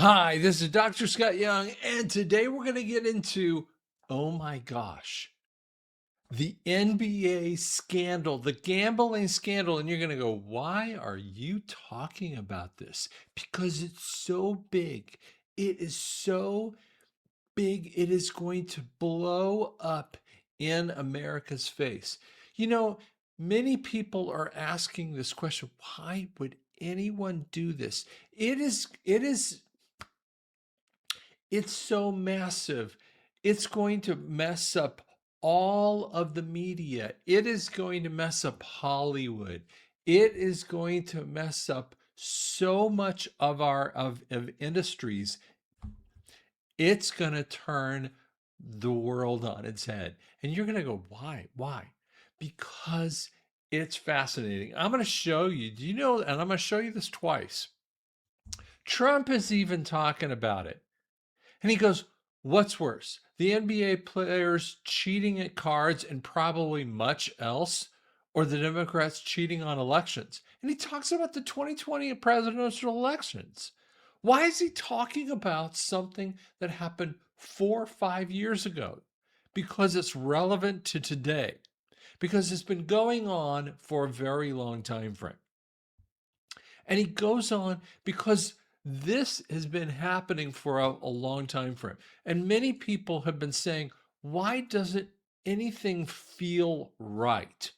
Hi, this is Dr. Scott Young, and today we're going to get into, oh my gosh, the NBA scandal, the gambling scandal. And you're going to go, why are you talking about this? Because it's so big. It is so big, it is going to blow up in America's face. You know, many people are asking this question, why would anyone do this? It's so massive. It's going to mess up all of the media. It is going to mess up Hollywood. It is going to mess up so much of our of industries. It's going to turn the world on its head. And you're going to go, why? Why? Because it's fascinating. I'm going to show you. Do you know? And I'm going to show you this twice. Trump is even talking about it. And he goes, what's worse, the NBA players cheating at cards and probably much else, or the Democrats cheating on elections? And he talks about the 2020 presidential elections. Why is he talking about something that happened 4 or 5 years ago? Because it's relevant to today, because it's been going on for a very long time frame. And he goes on because this has been happening for a long time frame. And many people have been saying, why doesn't anything feel right?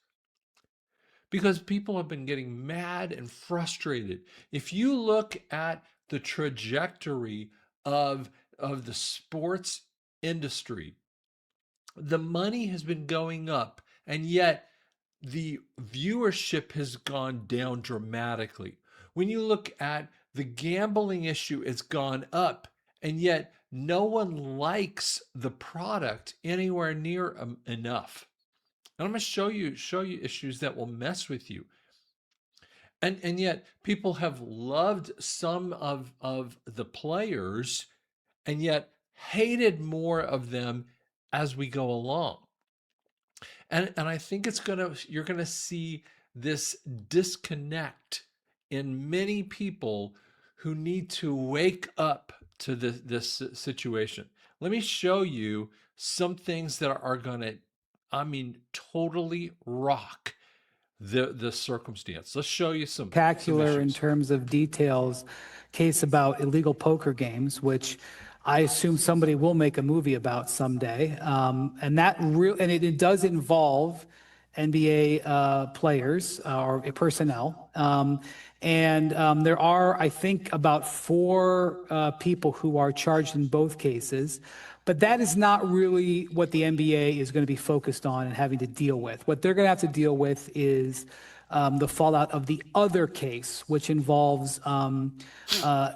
Because people have been getting mad and frustrated. If you look at the trajectory of the sports industry, the money has been going up, and yet the viewership has gone down dramatically. When you look at the gambling issue, it's gone up, and yet no one likes the product anywhere near enough. And I'm going to show you issues that will mess with you. And yet people have loved some of the players, and yet hated more of them as we go along. And I think you're gonna see this disconnect in many people who need to wake up to this situation. Let me show you some things that are gonna, I mean, totally rock the circumstance. Let's show you some Spectacular in issues. terms of details, case about illegal poker games, which I assume somebody will make a movie about someday. And it does involve NBA players or personnel. There are, I think, about 4 people who are charged in both cases. But that is not really what the NBA is going to be focused on and having to deal with. What they're going to have to deal with is the fallout of the other case, which involves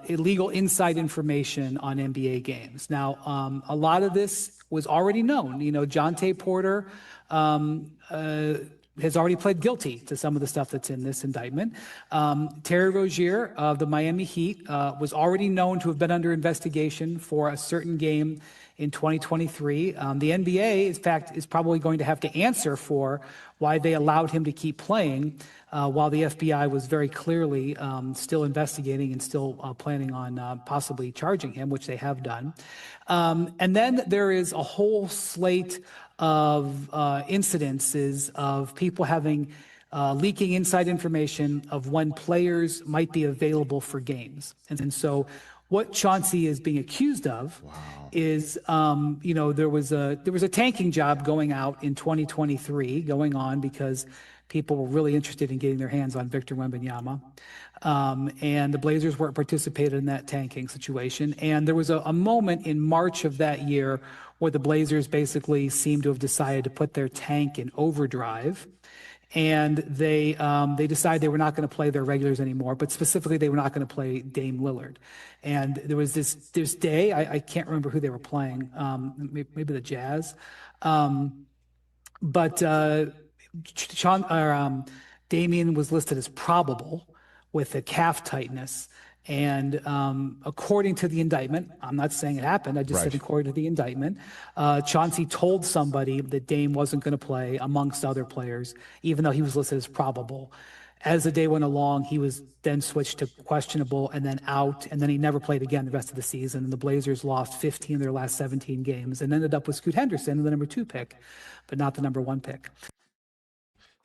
illegal inside information on NBA games. Now, a lot of this was already known. You know, Jonte Porter has already pled guilty to some of the stuff that's in this indictment. Terry Rozier of the Miami Heat was already known to have been under investigation for a certain game in 2023. The NBA, in fact, is probably going to have to answer for why they allowed him to keep playing while the FBI was very clearly still investigating and still planning on possibly charging him, which they have done. And then there is a whole slate of incidences of people having leaking inside information of when players might be available for games. And so what Chauncey is being accused of is, there was a tanking job going out in 2023 going on because people were really interested in getting their hands on Victor Wembanyama. And the Blazers weren't participating in that tanking situation. And there was a moment in March of that year where the Blazers basically seemed to have decided to put their tank in overdrive. And they decided they were not going to play their regulars anymore, but specifically they were not going to play Dame Lillard. And there was this day, I can't remember who they were playing, maybe the Jazz. Damian was listed as probable with a calf tightness. And according to the indictment, I'm not saying it happened, I just said according to the indictment, Chauncey told somebody that Dame wasn't going to play amongst other players, even though he was listed as probable. As the day went along, he was then switched to questionable and then out, and then he never played again the rest of the season. And the Blazers lost 15 of their last 17 games and ended up with Scoot Henderson, the number 2 pick, but not the number 1 pick.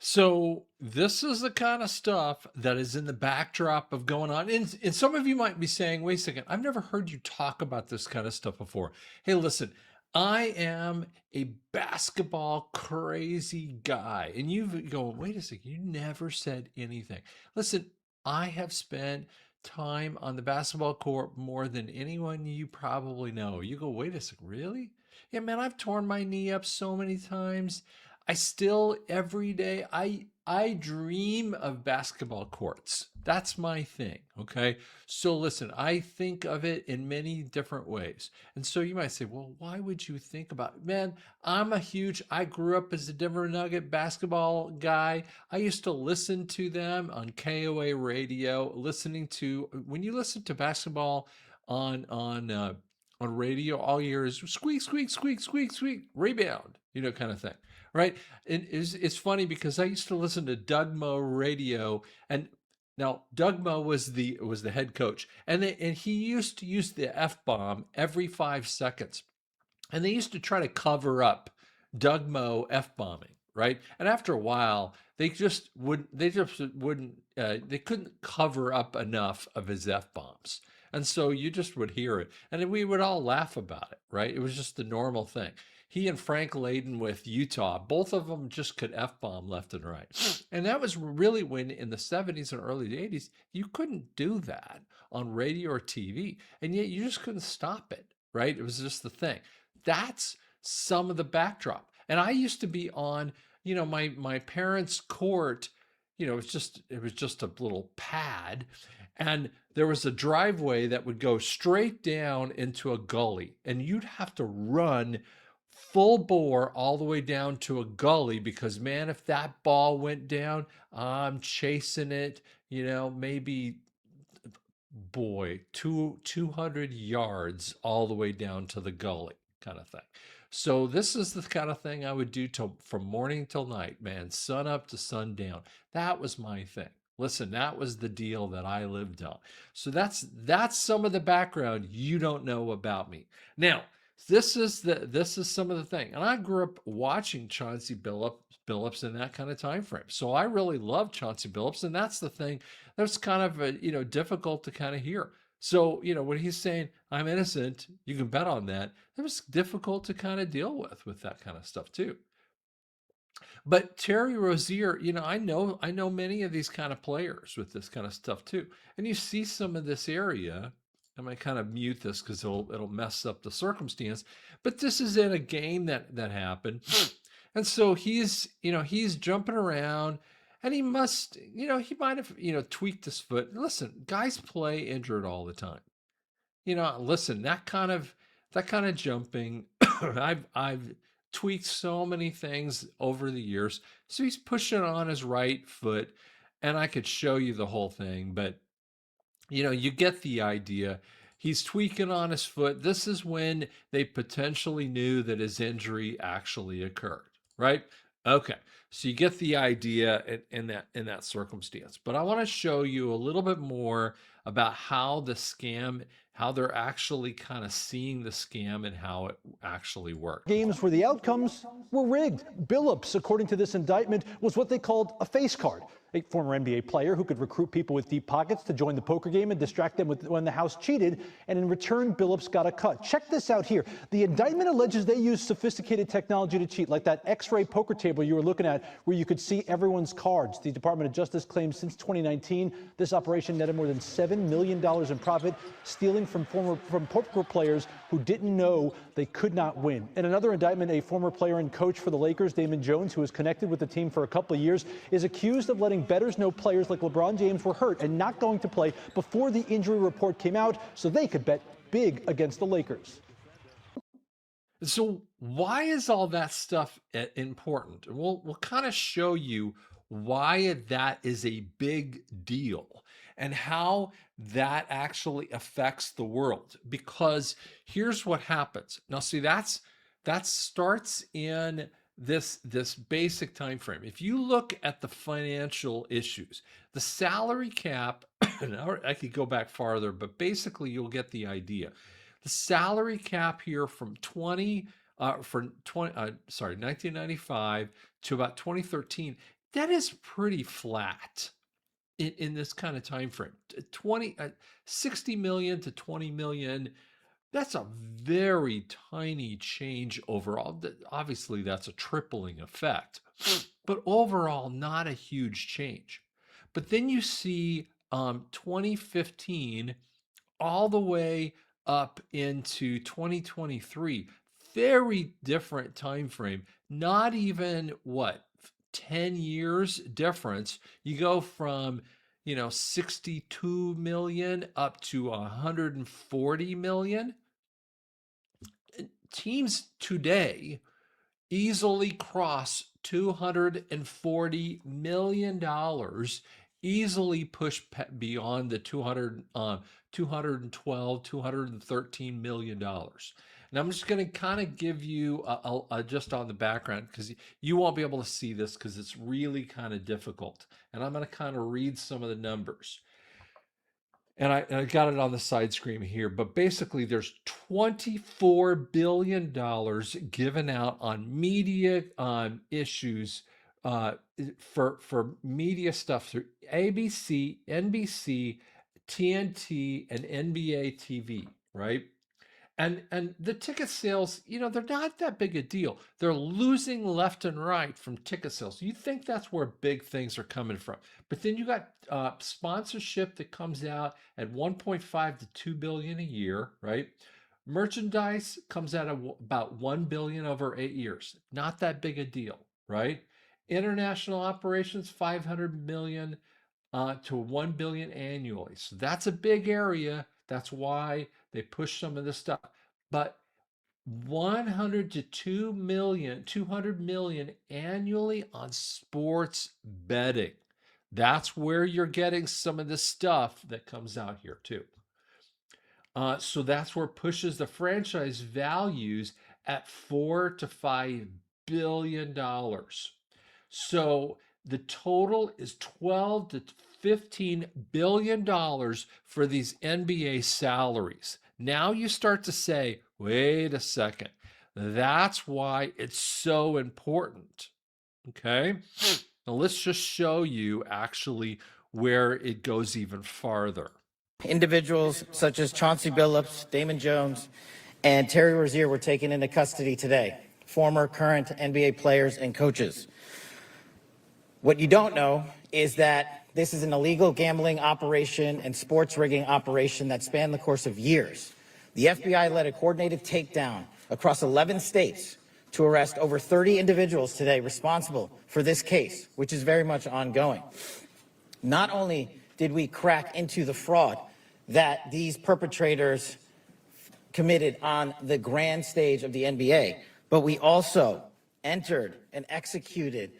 So this is the kind of stuff that is in the backdrop of going on. And some of you might be saying, wait a second, I've never heard you talk about this kind of stuff before. Hey, listen, I am a basketball crazy guy. And you go, wait a second, you never said anything. Listen, I have spent time on the basketball court more than anyone you probably know. You go, wait a second, really? Yeah, man, I've torn my knee up so many times. I still every day I dream of basketball courts. That's my thing, okay? So listen, I think of it in many different ways. And so you might say, "Well, why would you think about it?" Man, I grew up as a Denver Nugget basketball guy. I used to listen to them on KOA radio, when you listen to basketball on radio all year is squeak, squeak, squeak, squeak, squeak, rebound, kind of thing, right? And it's funny because I used to listen to Doug Moe radio, and now Doug Moe was the head coach, and he used to use the F bomb every 5 seconds, and they used to try to cover up Doug Moe F bombing, right? And after a while, they couldn't cover up enough of his F bombs. And so you just would hear it. And then we would all laugh about it, right? It was just the normal thing. He and Frank Layden with Utah, both of them just could F bomb left and right. And that was really when in the 70s and early 80s, you couldn't do that on radio or TV. And yet you just couldn't stop it, right? It was just the thing. That's some of the backdrop. And I used to be on, my parents' court, it was just a little pad, and there was a driveway that would go straight down into a gully, and you'd have to run full bore all the way down to a gully because, man, if that ball went down, I'm chasing it, maybe, boy, 200 yards all the way down to the gully kind of thing. So this is the kind of thing I would do from morning till night, man, sun up to sundown. That was my thing. Listen, that was the deal that I lived on. So that's some of the background you don't know about me. Now, this is some of the thing. And I grew up watching Chauncey Billups in that kind of time frame. So I really love Chauncey Billups, and that's the thing that's kind of difficult to kind of hear. So, when he's saying I'm innocent, you can bet on that. It was difficult to kind of deal with that kind of stuff too. But Terry Rozier, I know many of these kind of players with this kind of stuff too. And you see some of this area. I might kind of mute this because it'll mess up the circumstance. But this is in a game that happened. And so he's jumping around, and he must, he might have, tweaked his foot. Listen, guys play injured all the time. Listen, that kind of jumping, I've tweaked so many things over the years. So he's pushing on his right foot, and I could show you the whole thing, but you get the idea. He's tweaking on his foot. This is when they potentially knew that his injury actually occurred, right? Okay. So you get the idea in that circumstance. But I want to show you a little bit more about how they're actually kind of seeing the scam and how it actually works. Games where the outcomes were rigged. Billups, according to this indictment, was what they called a face card. A former NBA player who could recruit people with deep pockets to join the poker game and distract them when the house cheated, and in return, Billups got a cut. Check this out here. The indictment alleges they used sophisticated technology to cheat, like that X-ray poker table you were looking at where you could see everyone's cards. The Department of Justice claims since 2019, this operation netted more than $7 million in profit, stealing from poker players who didn't know they could not win. In another indictment, a former player and coach for the Lakers, Damon Jones, who was connected with the team for a couple of years, is accused of letting bettors know players like LeBron James were hurt and not going to play before the injury report came out so they could bet big against the Lakers. So why is all that stuff important? We'll kind of show you why that is a big deal and how that actually affects the world. Because here's what happens. Now, see, that starts in this basic time frame. If you look at the financial issues, the salary cap, and I could go back farther, but basically you'll get the idea. The salary cap here from 1995 to about 2013, that is pretty flat in this kind of time frame. 60 million to 20 million, that's a very tiny change overall. Obviously, that's a tripling effect, but overall, not a huge change. But then you see 2015 all the way up into 2023, very different time frame. Not even 10 years difference. You go from 62 million up to 140 million. Teams today easily cross $240 million, easily push beyond the 212, $213 million. And I'm just going to kind of give you just on the background, because you won't be able to see this because it's really kind of difficult. And I'm going to kind of read some of the numbers. And I got it on the side screen here, but basically there's $24 billion given out on media issues for media stuff through ABC, NBC, TNT, and NBA TV, right? And the ticket sales, they're not that big a deal. They're losing left and right from ticket sales. You think that's where big things are coming from. But then you got sponsorship that comes out at 1.5 to 2 billion a year, right? Merchandise comes out at about 1 billion over 8 years. Not that big a deal, right? International operations, 500 million to 1 billion annually. So that's a big area. That's why they push some of this stuff. But 100 to 200 million annually on sports betting. That's where you're getting some of the stuff that comes out here too. So that's where it pushes the franchise values at $4 to $5 billion. So the total is 12 to 15 billion dollars for these NBA salaries. Now you start to say, wait a second, that's why it's so important. Okay, now let's just show you actually where it goes even farther. Individuals such as Chauncey Billups, Damon Jones, and Terry Rozier were taken into custody today, former, current NBA players and coaches. What you don't know is that this is an illegal gambling operation and sports rigging operation that spanned the course of years. The FBI led a coordinated takedown across 11 states to arrest over 30 individuals today responsible for this case, which is very much ongoing. Not only did we crack into the fraud that these perpetrators committed on the grand stage of the NBA, but we also entered and executed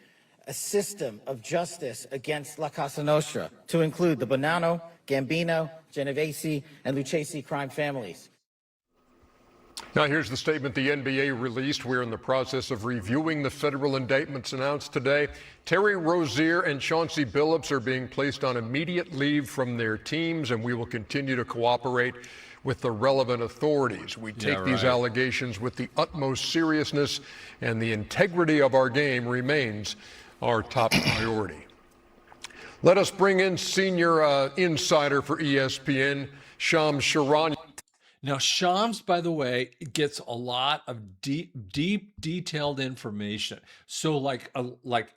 a system of justice against La Casa Nostra to include the Bonanno, Gambino, Genovese, and Lucchese crime families. Now here's the statement the NBA released. We're in the process of reviewing the federal indictments announced today. Terry Rozier and Chauncey Billups are being placed on immediate leave from their teams, and we will continue to cooperate with the relevant authorities. We take these allegations with the utmost seriousness, and the integrity of our game remains our top priority. Let us bring in senior insider for ESPN, Shams Charania. Now, Shams, by the way, gets a lot of deep, detailed information. So like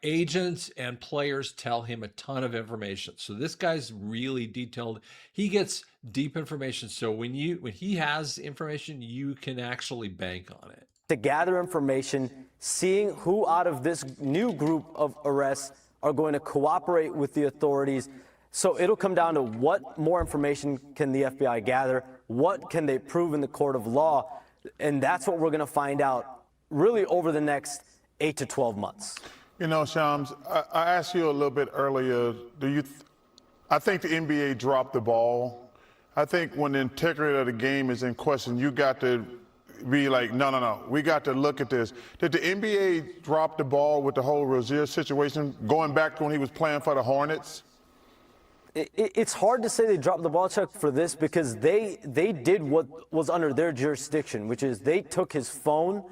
agents and players tell him a ton of information. So this guy's really detailed. He gets deep information. So when he has information, you can actually bank on it. To gather information, seeing who out of this new group of arrests are going to cooperate with the authorities. So it'll come down to what more information can the FBI gather, what can they prove in the court of law, and that's what we're going to find out really over the next 8 to 12 months. You know, Shams, I asked you a little bit earlier, I think the NBA dropped the ball. I think when the integrity of the game is in question, you got to be like, no, no, no, we got to look at this. Did the NBA drop the ball with the whole Rozier situation, going back to when he was playing for the Hornets? It's hard to say they dropped the ball, Chuck, for this because they did what was under their jurisdiction, which is they took his phone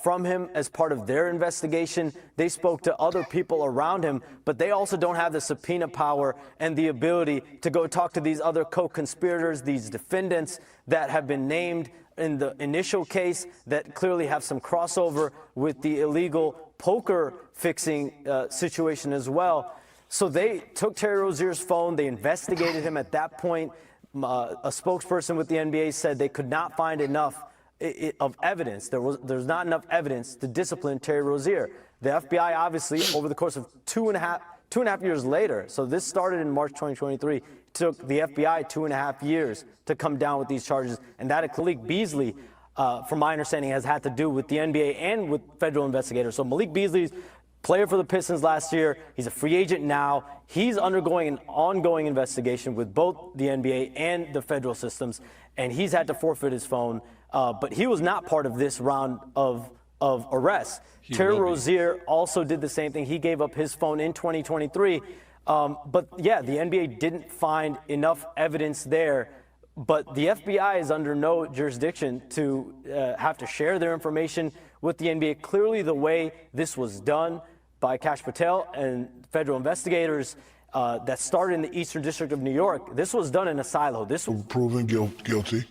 from him as part of their investigation. They spoke to other people around him, but they also don't have the subpoena power and the ability to go talk to these other co-conspirators, these defendants that have been named in the initial case that clearly have some crossover with the illegal poker fixing situation as well. So they took Terry Rozier's phone. They investigated him at that point. A spokesperson with the NBA said they could not find enough of evidence. There's not enough evidence to discipline Terry Rozier. The FBI, obviously, over the course of two and a half years later, so this started in March 2023, took the FBI 2.5 years to come down with these charges. And that Malik Beasley, from my understanding, has had to do with the NBA and with federal investigators. So Malik Beasley's player for the Pistons last year. He's a free agent now. He's undergoing an ongoing investigation with both the NBA and the federal systems, and he's had to forfeit his phone. But he was not part of this round of arrests. Terry Rozier also did the same thing. He gave up his phone in 2023. But yeah, the NBA didn't find enough evidence there. But the FBI is under no jurisdiction to have to share their information with the NBA. Clearly, the way this was done by Kash Patel and federal investigators that started in the Eastern District of New York, this was done in a silo. This was proven guilty,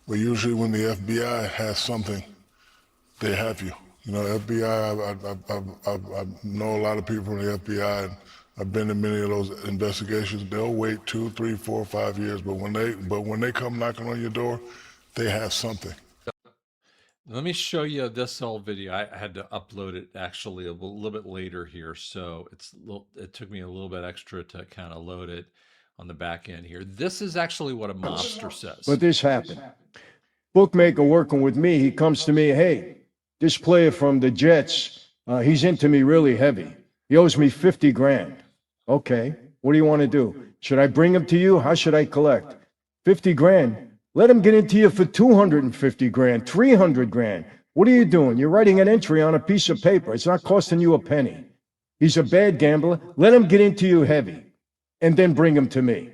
but usually when the FBI has something, they have you. You know, FBI, I know a lot of people from the FBI, and I've been in many of those investigations. They'll wait 2, 3, 4, 5 years, but when they come knocking on your door, they have something. Let me show you this old video. I had to upload it actually a little bit later here, so it took me a little bit extra to kind of load it on the back end here. This is actually what a mobster says. But this happened. Bookmaker working with me, he comes to me, hey, this player from the Jets, he's into me really heavy. He owes me 50 grand. Okay, what do you want to do? Should I bring him to you? How should I collect? 50 grand. Let him get into you for 250 grand, 300 grand. What are you doing? You're writing an entry on a piece of paper. It's not costing you a penny. He's a bad gambler. Let him get into you heavy and then bring him to me.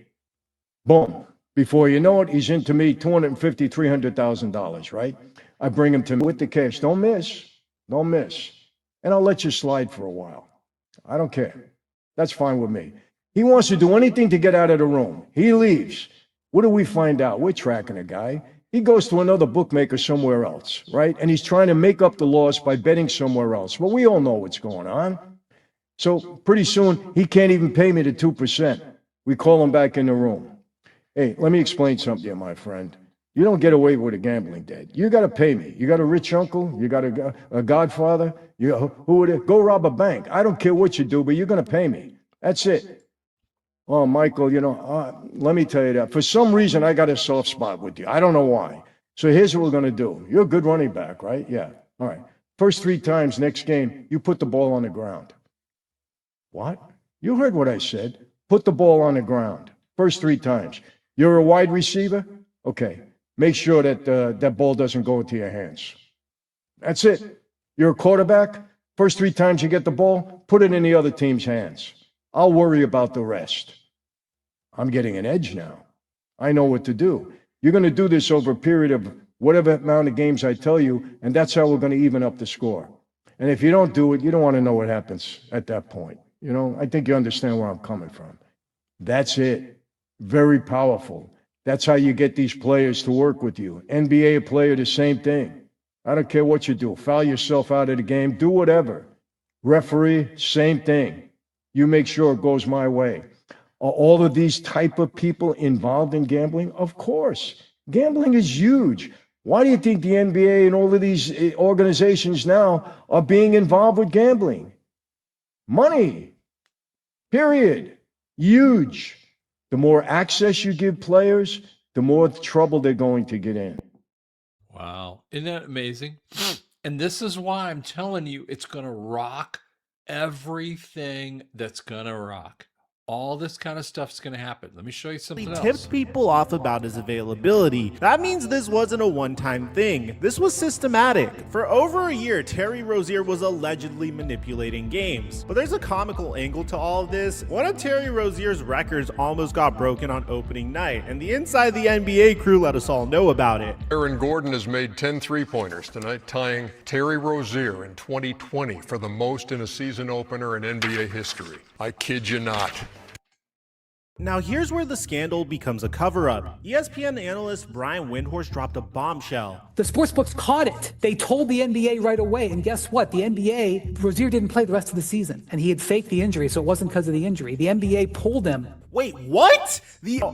Boom. Before you know it, he's into me $250,000, $300,000, right? I bring him to me with the cash. Don't miss. Don't miss. And I'll let you slide for a while. I don't care. That's fine with me. He wants to do anything to get out of the room. He leaves. What do we find out? We're tracking a guy. He goes to another bookmaker somewhere else, right? And he's trying to make up the loss by betting somewhere else. Well, we all know what's going on. So pretty soon, he can't even pay me the 2%. We call him back in the room. Hey, let me explain something to you, my friend. You don't get away with a gambling debt. You got to pay me. You got a rich uncle. You got a godfather. Who would it? Go rob a bank. I don't care what you do, but you're going to pay me. That's it. Oh, Michael, let me tell you that. For some reason, I got a soft spot with you. I don't know why. So here's what we're going to do. You're a good running back, right? Yeah. All right. First 3 times next game, you put the ball on the ground. What? You heard what I said. Put the ball on the ground. First 3 times. You're a wide receiver? Okay. Make sure that that ball doesn't go into your hands. That's it. You're a quarterback? First 3 times you get the ball, put it in the other team's hands. I'll worry about the rest. I'm getting an edge now. I know what to do. You're going to do this over a period of whatever amount of games I tell you, and that's how we're going to even up the score. And if you don't do it, you don't want to know what happens at that point. I think you understand where I'm coming from. That's it. Very powerful. That's how you get these players to work with you. NBA player, the same thing. I don't care what you do. Foul yourself out of the game. Do whatever. Referee, same thing. You make sure it goes my way. Are all of these type of people involved in gambling? Of course. Gambling is huge. Why do you think the NBA and all of these organizations now are being involved with gambling? Money. Period. Huge. The more access you give players, the more trouble they're going to get in. Wow. Isn't that amazing? And this is why I'm telling you, it's going to rock everything that's going to rock. all this kind of stuff's going to happen. Let me show you something else. Tipped people off about his availability. That means this wasn't a one-time thing. This was systematic. For over a year, Terry Rozier was allegedly manipulating games. But there's a comical angle to all of this. One of Terry Rozier's records almost got broken on opening night, and the Inside the NBA crew let us all know about it. Aaron Gordon has made 10 three-pointers tonight, tying Terry Rozier in 2020 for the most in a season opener in NBA history. I kid you not. Now here's where the scandal becomes a cover-up. ESPN analyst Brian Windhorst dropped a bombshell. The sportsbooks caught it. They told the NBA right away, and guess what? The NBA, Rozier didn't play the rest of the season, and he had faked the injury, so it wasn't because of the injury. The NBA pulled him. Wait, what?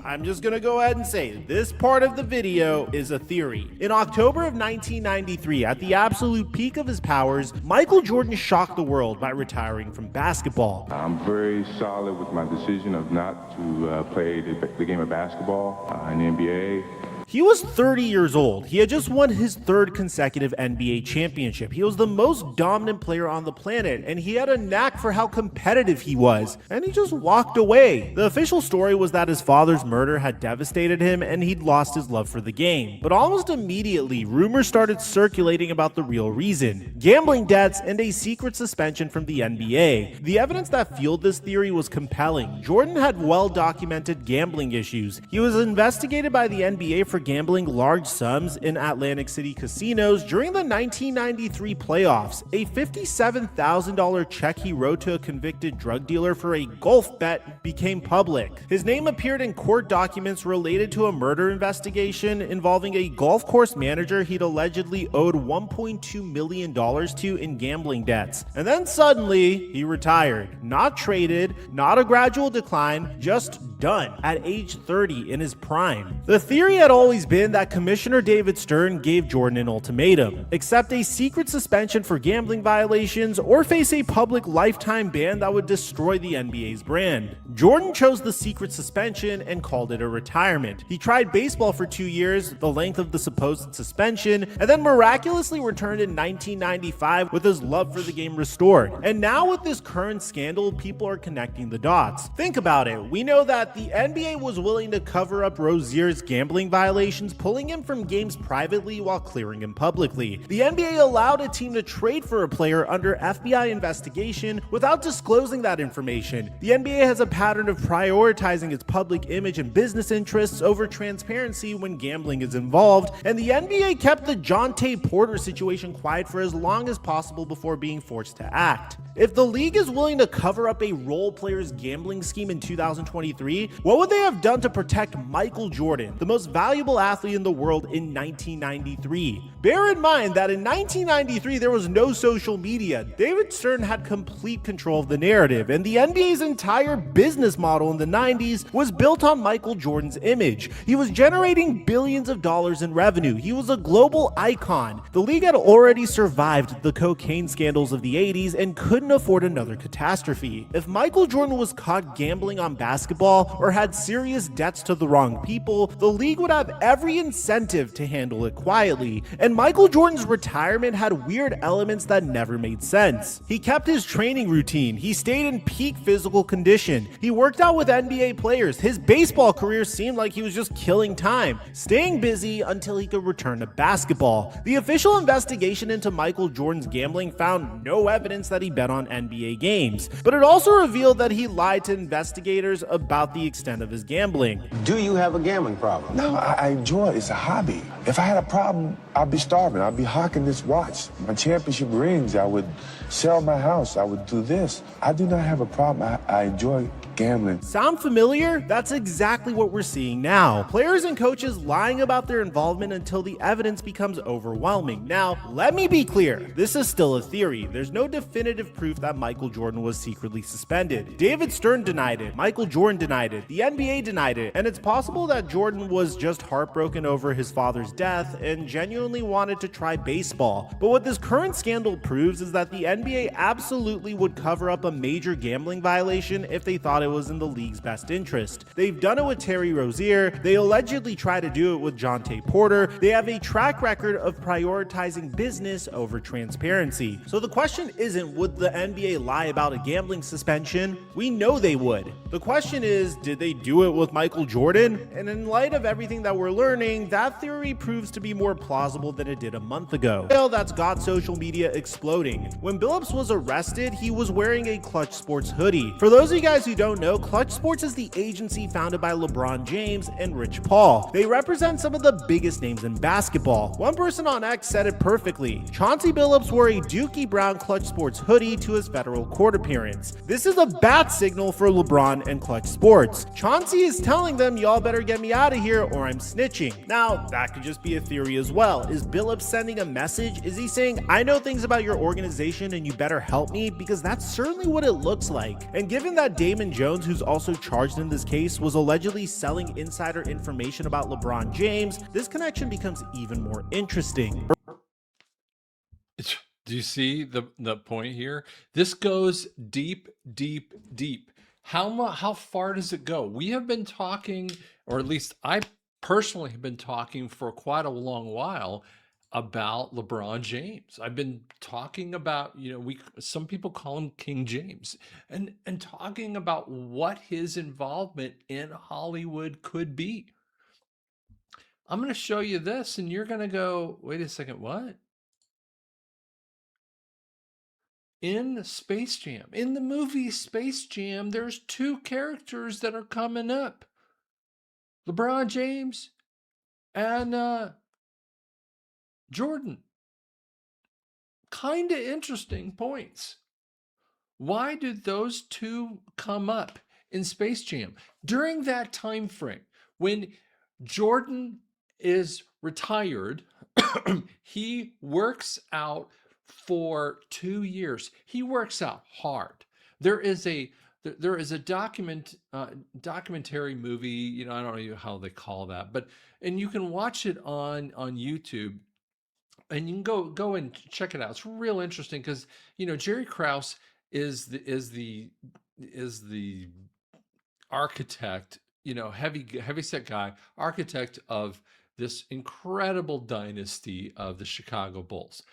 I'm just gonna go ahead and say this part of the video is a theory. In October of 1993, at the absolute peak of his powers, Michael Jordan shocked the world by retiring from basketball. I'm very solid with my decision of not to play the game of basketball in the NBA. He was 30 years old. He had just won his third consecutive NBA championship. He was the most dominant player on the planet, and he had a knack for how competitive he was, and he just walked away. The official story was that his father's murder had devastated him and he'd lost his love for the game. But almost immediately, rumors started circulating about the real reason: gambling debts and a secret suspension from the NBA. The evidence that fueled this theory was compelling. Jordan had well-documented gambling issues. He was investigated by the NBA for gambling large sums in Atlantic City casinos during the 1993 playoffs. A $57,000 check he wrote to a convicted drug dealer for a golf bet became public. His name appeared in court documents related to a murder investigation involving a golf course manager he'd allegedly owed $1.2 million to in gambling debts. And then suddenly, he retired. Not traded, not a gradual decline, just done at age 30 in his prime. The theory had always been that Commissioner David Stern gave Jordan an ultimatum: accept a secret suspension for gambling violations or face a public lifetime ban that would destroy the NBA's brand. Jordan chose the secret suspension and called it a retirement. He tried baseball for 2 years, the length of the supposed suspension, and then miraculously returned in 1995 with his love for the game restored. And now with this current scandal, people are connecting the dots. Think about it. We know that the NBA was willing to cover up Rozier's gambling violations, pulling him from games privately while clearing him publicly. The NBA allowed a team to trade for a player under FBI investigation without disclosing that information. The NBA has a pattern of prioritizing its public image and business interests over transparency when gambling is involved, and the NBA kept the Jonte Porter situation quiet for as long as possible before being forced to act. If the league is willing to cover up a role player's gambling scheme in 2023, what would they have done to protect Michael Jordan, the most valuable athlete in the world, in 1993? Bear in mind that in 1993 there was no social media. David Stern had complete control of the narrative, and the NBA's entire business model in the 90s was built on Michael Jordan's image. He was generating billions of dollars in revenue. He was a global icon. The league had already survived the cocaine scandals of the 80s and couldn't afford another catastrophe. If Michael Jordan was caught gambling on basketball or had serious debts to the wrong people, the league would have every incentive to handle it quietly. And Michael Jordan's retirement had weird elements that never made sense. He kept his training routine. He stayed in peak physical condition. He worked out with NBA players. His baseball career seemed like he was just killing time, staying busy until he could return to basketball. The official investigation into Michael Jordan's gambling found no evidence that he bet on NBA games, but it also revealed that he lied to investigators about the extent of his gambling. Do you have a gambling problem? No, I enjoy it. It's a hobby. If I had a problem, I'd be starving. I'd be hawking this watch. My championship rings, I would sell my house. I would do this. I do not have a problem. I enjoy gambling. Sound familiar? That's exactly what we're seeing now. Players and coaches lying about their involvement until the evidence becomes overwhelming. Now, let me be clear. This is still a theory. There's no definitive proof that Michael Jordan was secretly suspended. David Stern denied it. Michael Jordan denied it. The NBA denied it. And it's possible that Jordan was just heartbroken over his father's death and genuinely wanted to try baseball. But what this current scandal proves is that the NBA absolutely would cover up a major gambling violation if they thought it was in the league's best interest. They've done it with Terry Rozier. They allegedly tried to do it with Jonte Porter. They have a track record of prioritizing business over transparency. So the question isn't, would the NBA lie about a gambling suspension? We know they would. The question is, did they do it with Michael Jordan? And in light of everything that we're learning, that theory proves to be more plausible than it did a month ago. That's got social media exploding. When Billups was arrested, he was wearing a Clutch Sports hoodie. For those of you guys who don't know, Clutch Sports is the agency founded by LeBron James and Rich Paul. They represent some of the biggest names in basketball. One person on X said it perfectly. Chauncey Billups wore a Dookie Brown Clutch Sports hoodie to his federal court appearance. This is a bat signal for LeBron and Clutch Sports. Chauncey is telling them, y'all better get me out of here or I'm snitching. Now, that could just be a theory as well. Is Billups sending a message? Is he saying, I know things about your organization and you better help me? Because that's certainly what it looks like. And given that Damon Jones, who's also charged in this case, was allegedly selling insider information about LeBron James, this connection becomes even more interesting. Do you see the point here? This goes deep, deep, deep. How far does it go? We have been talking, or at least I personally have been talking for quite a long while about LeBron James. I've been talking about, some people call him King James, and talking about what his involvement in Hollywood could be. I'm going to show you this, and you're going to go, wait a second, what? In Space Jam, in the movie Space Jam, there's two characters that are coming up. LeBron James and Jordan. Kind of interesting points. Why did those two come up in Space Jam? During that time frame, when Jordan is retired, he works out for 2 years. He works out hard. There is a documentary movie, I don't know how they call that, and you can watch it on YouTube, and you can go and check it out. It's real interesting because Jerry Krause is the architect, heavy set guy, architect of this incredible dynasty of the Chicago Bulls.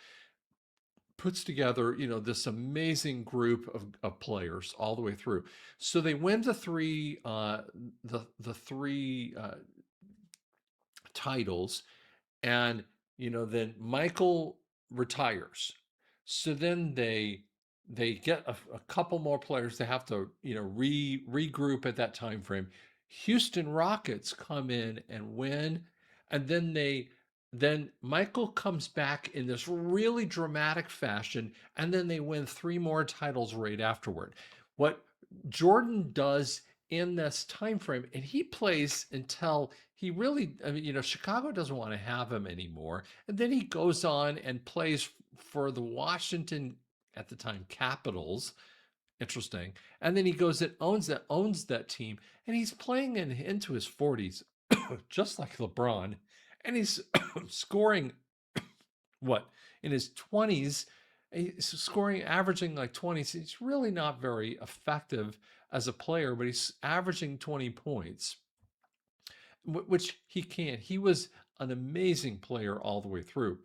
Puts together, this amazing group of players all the way through. So they win the three titles, and then Michael retires. So then they get a couple more players. They have to regroup at that time frame. Houston Rockets come in and win, and then Michael comes back in this really dramatic fashion, and then they win 3 more titles right afterward. What Jordan does in this time frame, and he plays until he really, Chicago doesn't want to have him anymore, and then he goes on and plays for the Washington, at the time, Capitals. Interesting. And then he goes and owns that team, and he's playing into his 40s, just like LeBron. And he's scoring, in his 20s, he's scoring, averaging like 20. So he's really not very effective as a player, but he's averaging 20 points, which he can't. He was an amazing player all the way through.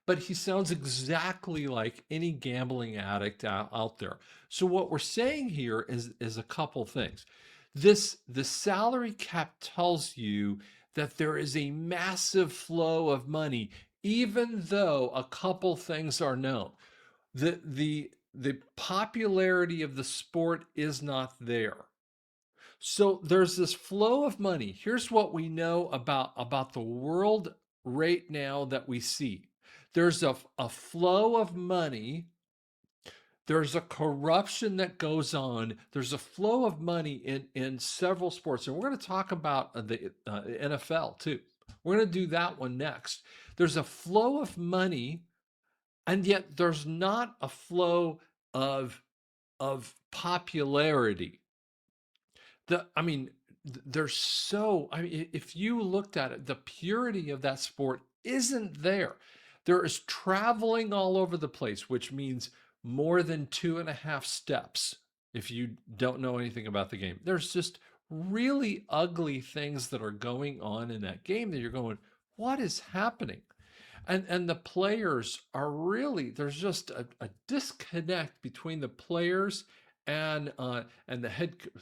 But he sounds exactly like any gambling addict out there. So what we're saying here is a couple things. The salary cap tells you that there is a massive flow of money, even though a couple things are known. The popularity of the sport is not there. So there's this flow of money. Here's what we know about the world right now that we see. There's a flow of money. There's a corruption that goes on. There's a flow of money in several sports. And we're going to talk about the NFL too. We're going to do that one next. There's a flow of money, and yet there's not a flow of popularity. If you looked at it, the purity of that sport isn't there. There is traveling all over the place, which means more than 2.5 steps. if you don't know anything about the game. There's just really ugly things that are going on in that game that you're going, what is happening? And the players are really, there's just a disconnect between the players and the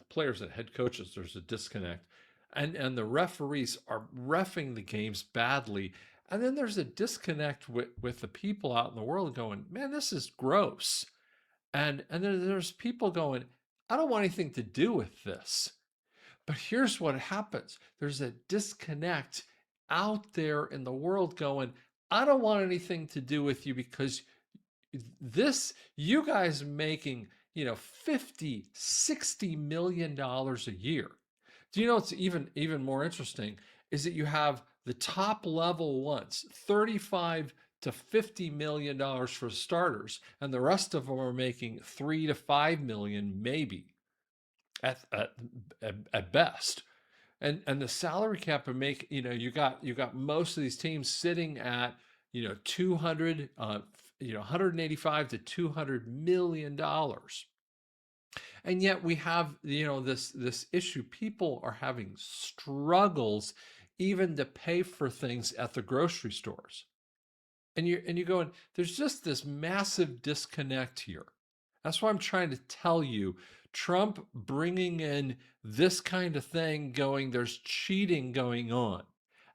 players and head coaches. There's a disconnect, and the referees are reffing the games badly. And then there's a disconnect with the people out in the world going, man, this is gross. And then there's people going, I don't want anything to do with this. But here's what happens. There's a disconnect out there in the world going, I don't want anything to do with you because you guys making, 50, 60 million dollars a year. Do you know what's even more interesting is that you have the top level ones, 35 to 50 million dollars for starters, and the rest of them are making 3 to 5 million maybe at best. And the salary cap would make, you got most of these teams sitting at 200 185 to 200 million dollars. And yet we have this issue. People are having struggles even to pay for things at the grocery stores. And you're going, there's just this massive disconnect here. That's why I'm trying to tell you, Trump bringing in this kind of thing, going, there's cheating going on.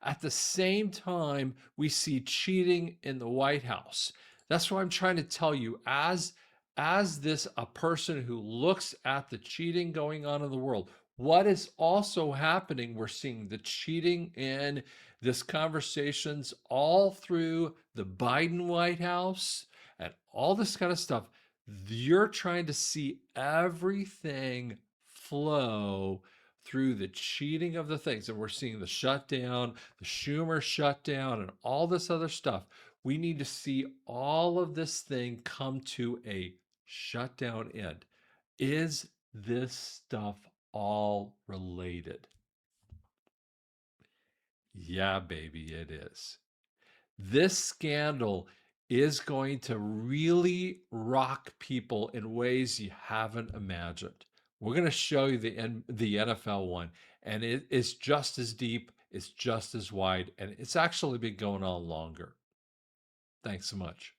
At the same time, we see cheating in the White House. That's why I'm trying to tell you, as a person who looks at the cheating going on in the world, what is also happening, we're seeing the cheating in this conversations all through the Biden White House and all this kind of stuff. You're trying to see everything flow through the cheating of the things. And we're seeing the shutdown, the Schumer shutdown, and all this other stuff. We need to see all of this thing come to a shutdown end. Is this stuff all related? Yeah, baby, it is. This scandal is going to really rock people in ways you haven't imagined. We're going to show you the NFL one, and it is just as deep, it's just as wide, and it's actually been going on longer. Thanks so much.